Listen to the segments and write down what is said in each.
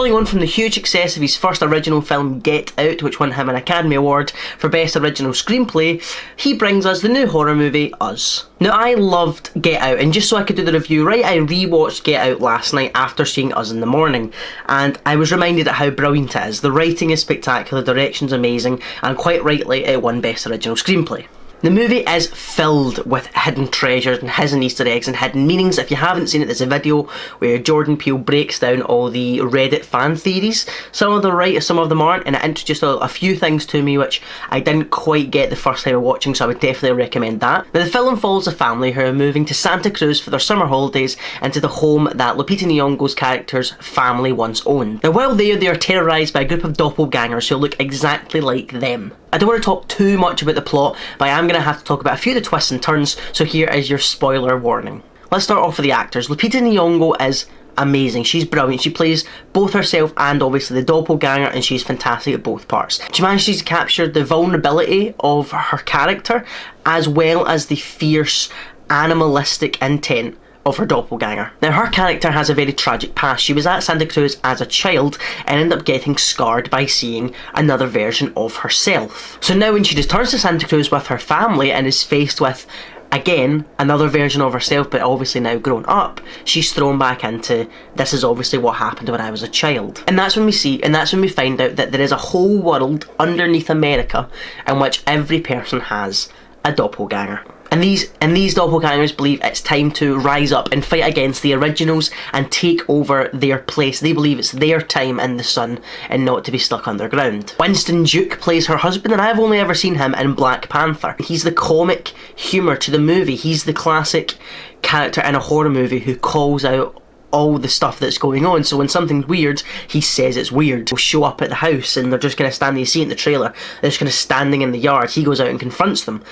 Following on from the huge success of his first original film Get Out, which won him an Academy Award for Best Original Screenplay, he brings us the new horror movie Us. Now, I loved Get Out, and just so I could do the review right, I rewatched Get Out last night after seeing Us in the morning, and I was reminded of how brilliant it is. The writing is spectacular, the direction's amazing, and quite rightly it won Best Original Screenplay. The movie is filled with hidden treasures and hidden Easter eggs and hidden meanings. If you haven't seen it, there's a video where Jordan Peele breaks down all the Reddit fan theories. Some of them are right, some of them aren't, and it introduced a few things to me which I didn't quite get the first time of watching, so I would definitely recommend that. Now, the film follows a family who are moving to Santa Cruz for their summer holidays and to the home that Lupita Nyong'o's character's family once owned. Now, while there, they are terrorised by a group of doppelgangers who look exactly like them. I don't want to talk too much about the plot, but I am going to have to talk about a few of the twists and turns, so here is your spoiler warning. Let's start off with the actors. Lupita Nyong'o is amazing. She's brilliant. She plays both herself and obviously the doppelganger, and she's fantastic at both parts. She manages to capture the vulnerability of her character as well as the fierce animalistic intent of her doppelganger. Now, her character has a very tragic past. She was at Santa Cruz as a child and ended up getting scarred by seeing another version of herself. So now when she returns to Santa Cruz with her family and is faced with, again, another version of herself, but obviously now grown up, she's thrown back into, this is obviously what happened when I was a child. And that's when we find out that there is a whole world underneath America in which every person has a doppelganger. And these doppelgangers believe it's time to rise up and fight against the originals and take over their place. They believe it's their time in the sun and not to be stuck underground. Winston Duke plays her husband, and I've only ever seen him in Black Panther. He's the comic humour to the movie. He's the classic character in a horror movie who calls out all the stuff that's going on. So when something's weird, he says it's weird. They'll show up at the house and they're just going to stand, you see it in the trailer, they're just kind of standing in the yard. He goes out and confronts them.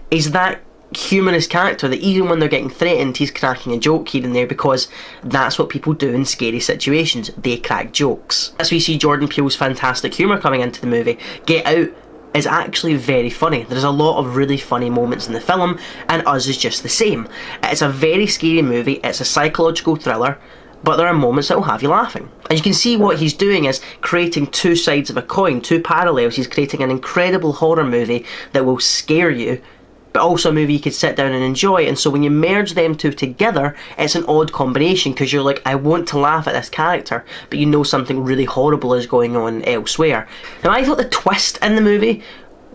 Is that humorous character that even when they're getting threatened, he's cracking a joke here and there, because that's what people do in scary situations. They crack jokes. As we see Jordan Peele's fantastic humour coming into the movie. Get Out is actually very funny. There's a lot of really funny moments in the film, and Us is just the same. It's a very scary movie, it's a psychological thriller, but there are moments that will have you laughing. And you can see what he's doing is creating two sides of a coin, two parallels. He's creating an incredible horror movie that will scare you, but also a movie you could sit down and enjoy. And so when you merge them two together, it's an odd combination, because you're like, I want to laugh at this character, but you know something really horrible is going on elsewhere. Now, I thought the twist in the movie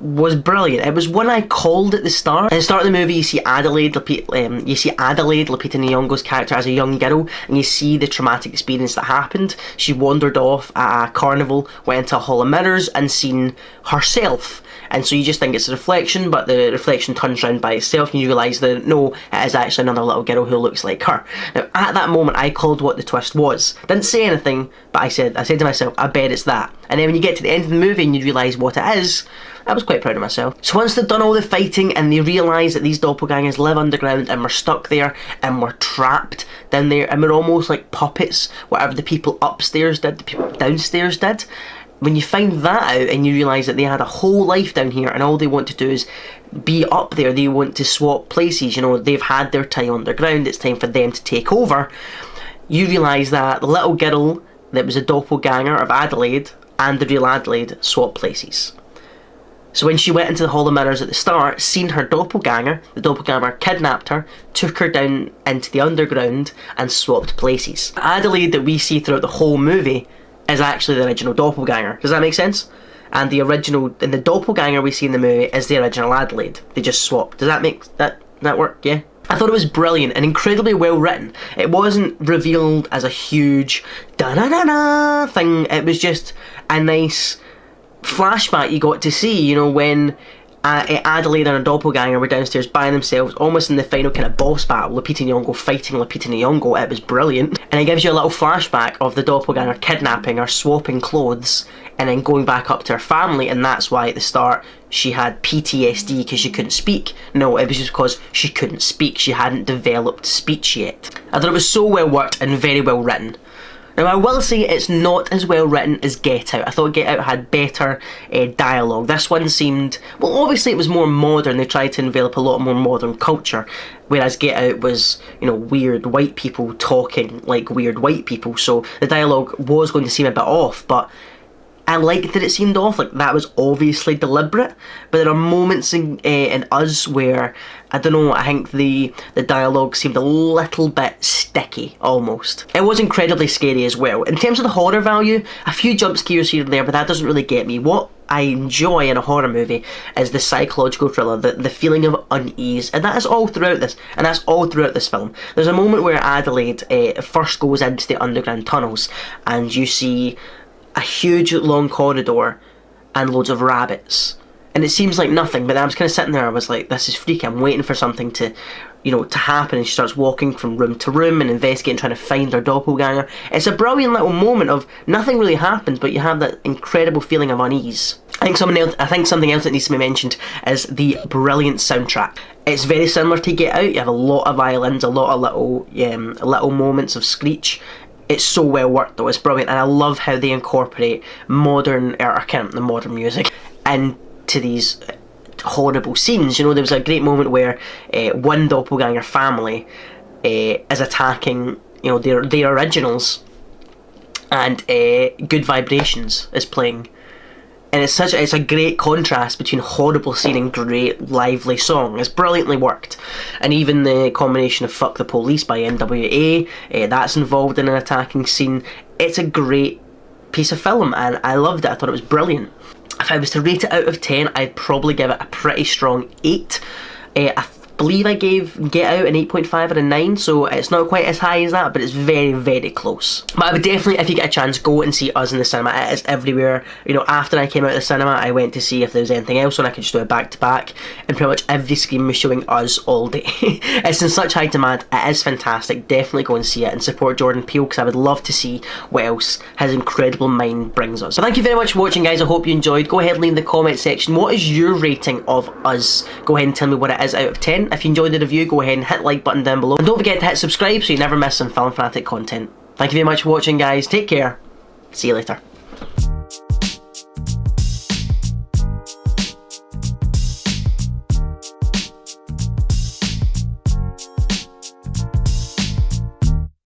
was brilliant. It was one I called at the start. At the start of the movie, you see Adelaide, Lupita Nyong'o's character as a young girl, and you see the traumatic experience that happened. She wandered off at a carnival, went into a hall of mirrors, and seen herself. And so you just think it's a reflection, but the reflection turns around by itself, and you realise that no, it is actually another little girl who looks like her. Now, at that moment, I called what the twist was. Didn't say anything, but I said to myself, I bet it's that. And then when you get to the end of the movie and you realise what it is, I was quite proud of myself. So once they've done all the fighting and they realise that these doppelgangers live underground and we're stuck there and we're trapped down there and we're almost like puppets, whatever the people upstairs did, the people downstairs did. When you find that out and you realise that they had a whole life down here and all they want to do is be up there, they want to swap places, you know, they've had their time underground, it's time for them to take over, you realise that the little girl that was a doppelganger of Adelaide and the real Adelaide swapped places. So when she went into the Hall of Mirrors at the start, seen her doppelganger, the doppelganger kidnapped her, took her down into the underground and swapped places. Adelaide that we see throughout the whole movie is actually the original doppelganger. Does that make sense? And the doppelganger we see in the movie is the original Adelaide. They just swapped. Does that make that work? Yeah. I thought it was brilliant and incredibly well written. It wasn't revealed as a huge da-da-da-da thing. It was just a nice flashback you got to see, you know, when Adelaide and her doppelganger were downstairs by themselves, almost in the final kind of boss battle, Lupita Nyong'o fighting Lupita Nyong'o. It was brilliant. And it gives you a little flashback of the doppelganger kidnapping her, swapping clothes, and then going back up to her family, and that's why at the start she had PTSD because she couldn't speak. No, it was just because she couldn't speak. She hadn't developed speech yet. I thought it was so well worked and very well written. Now I will say it's not as well written as Get Out. I thought Get Out had better dialogue. This one seemed, well, obviously it was more modern. They tried to envelop a lot more modern culture, whereas Get Out was, you know, weird white people talking like weird white people, so the dialogue was going to seem a bit off, but I liked that it seemed off. Like, that was obviously deliberate, but there are moments in Us where, I don't know, I think the dialogue seemed a little bit sticky, almost. It was incredibly scary as well. In terms of the horror value, a few jump scares here and there, but that doesn't really get me. What I enjoy in a horror movie is the psychological thriller, the feeling of unease, and that is all throughout this, and that's all throughout this film. There's a moment where Adelaide first goes into the underground tunnels, and you see a huge long corridor and loads of rabbits, and it seems like nothing, but I was kind of sitting there, I was like, this is freaky, I'm waiting for something to, you know, to happen, and she starts walking from room to room and investigating, trying to find her doppelganger. It's a brilliant little moment of nothing really happens, but you have that incredible feeling of unease. I think something else that needs to be mentioned is the brilliant soundtrack. It's very similar to Get Out. You have a lot of violins, a lot of little moments of screech. It's so well worked though, it's brilliant, and I love how they incorporate modern music into these horrible scenes. You know, there was a great moment where one doppelganger family is attacking, you know, their originals, and Good Vibrations is playing. And it's a great contrast between horrible scene and great lively song. It's brilliantly worked. And even the combination of Fuck the Police by NWA, that's involved in an attacking scene. It's a great piece of film, and I loved it. I thought it was brilliant. If I was to rate it out of 10, I'd probably give it a pretty strong 8. I believe I gave Get Out an 8.5 out of 9, so it's not quite as high as that, but it's very, very close. But I would definitely, if you get a chance, go and see Us in the cinema. It is everywhere. You know, after I came out of the cinema, I went to see if there was anything else, and I could just do it back to back, and pretty much every screen was showing Us all day. It's in such high demand. It is fantastic. Definitely go and see it and support Jordan Peele, because I would love to see what else his incredible mind brings us. So thank you very much for watching, guys. I hope you enjoyed. Go ahead and leave in the comment section, what is your rating of Us? Go ahead and tell me what it is out of 10. If you enjoyed the review, go ahead and hit the like button down below, and don't forget to hit subscribe so you never miss some FilmFanatic content. Thank you very much for watching, guys. Take care. See you later.